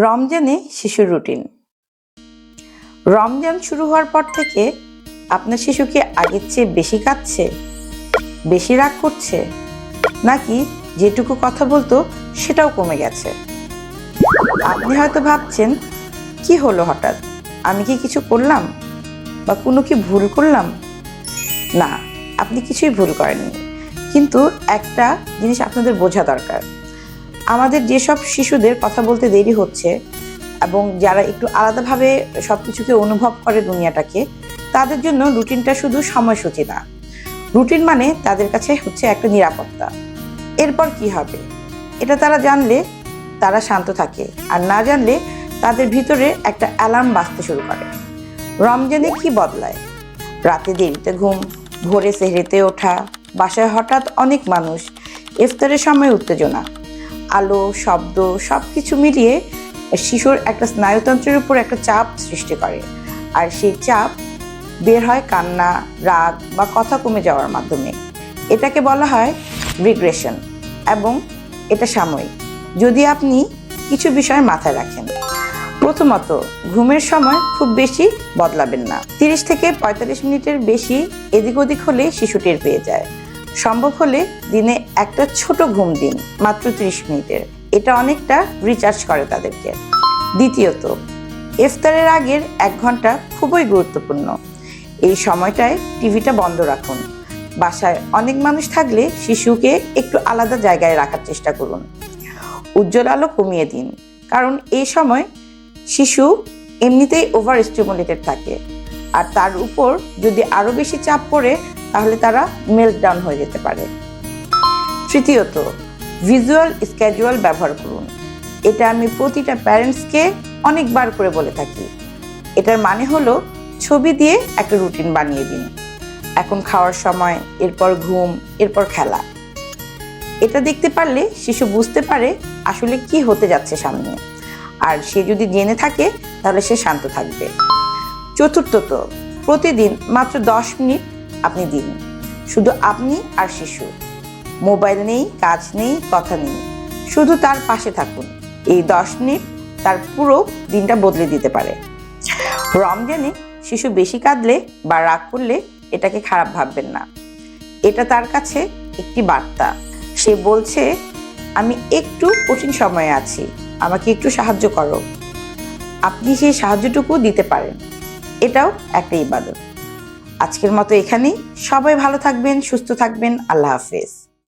রমজানে শিশুর রুটিন। রমজান শুরু হওয়ার পর থেকে আপনার শিশু কি আগের চেয়ে বেশি কাঁদছে, বেশি রাগ করছে, নাকি যেটুকু কথা বলতো সেটাও কমে গেছে? আপনি হয়তো ভাবছেন, কি হলো হঠাৎ, আমি কি কিছু করলাম বা কোনো কি ভুল করলাম? না, আপনি কিছুই ভুল করেননি। কিন্তু একটা জিনিস আপনাদের বোঝা দরকার, আমাদের যেসব শিশুদের কথা বলতে দেরি হচ্ছে এবং যারা একটু আলাদাভাবে সব কিছুকে অনুভব করে দুনিয়াটাকে, তাদের জন্য রুটিনটা শুধু সময়সূচি না, রুটিন মানে তাদের কাছে হচ্ছে একটা নিরাপত্তা। এরপর কি হবে এটা তারা জানলে তারা শান্ত থাকে, আর না জানলে তাদের ভিতরে একটা অ্যালার্ম বাজতে শুরু করে। রমজানে কি বদলায়? রাতে দেরিতে ঘুম, ভোরে সেহরিতে ওঠা, বাসায় হঠাৎ অনেক মানুষ, ইফতারের সময় উত্তেজনা, আলো, শব্দ সব কিছু মিলিয়ে শিশুর একটা স্নায়ুতন্ত্রের উপর একটা চাপ সৃষ্টি করে। আর সেই চাপ বের হয় কান্না, রাগ বা কথা কমে যাওয়ার মাধ্যমে। এটাকে বলা হয় রিগ্রেশন, এবং এটা সাময়িক যদি আপনি কিছু বিষয় মাথায় রাখেন। প্রথমত, ঘুমের সময় খুব বেশি বদলাবেন না। 30 থেকে 45 মিনিটের বেশি এদিক ওদিক হলে শিশু টের পেয়ে যায়। সম্ভব হলে দিনে একটা ছোট ঘুম দিন, মাত্র 30 মিনিটের। এটা অনেকটা রিচার্জ করে তাদেরকে। দ্বিতীয়ত, ইফতারের আগের 1 ঘন্টা খুবই গুরুত্বপূর্ণ। এই সময়টায় টিভিটা বন্ধ রাখুন। বাসায় অনেক মানুষ থাকলে শিশুকে একটু আলাদা জায়গায় রাখার চেষ্টা করুন। উজ্জ্বল আলো কমিয়ে দিন, কারণ এই সময় শিশু এমনিতেই ওভার স্টিমুলেটেড থাকে, আর তার উপর যদি আরো বেশি চাপ পড়ে তাহলে তারা মেল্টডাউন হয়ে যেতে পারে। তৃতীয়ত, ভিজুয়াল স্কেজুয়াল ব্যবহার করুন। এটা আমি প্রতিটা প্যারেন্টসকে অনেকবার করে বলে থাকি। এটার মানে হলো ছবি দিয়ে একটা রুটিন বানিয়ে দিন। এখন খাওয়ার সময়, এরপর ঘুম, এরপর খেলা। এটা দেখতে পারলে শিশু বুঝতে পারে আসলে কি হতে যাচ্ছে সামনে, আর সে যদি জেনে থাকে তাহলে সে শান্ত থাকবে। চতুর্থত, প্রতিদিন মাত্র 10 মিনিট আপনি দিন, শুধু আপনি আর শিশু। মোবাইল নেই, কাজ নেই, কথা নেই, শুধু তার পাশে থাকুন। এই 10 মিনিট তার পুরো দিনটা বদলে দিতে পারে। রমজানে শিশু বেশি কাঁদলে বা রাগ করলে এটাকে খারাপ ভাববেন না। এটা তার কাছে একটি বার্তা। সে বলছে, আমি একটু কঠিন সময়ে আছি, আমাকে একটু সাহায্য করো। আপনি সেই সাহায্যটুকু দিতে পারেন, এটাও একটা ইবাদত। আজকের মতো এখানেই। সবাই ভালো থাকবেন, সুস্থ থাকবেন। আল্লাহ হাফেজ।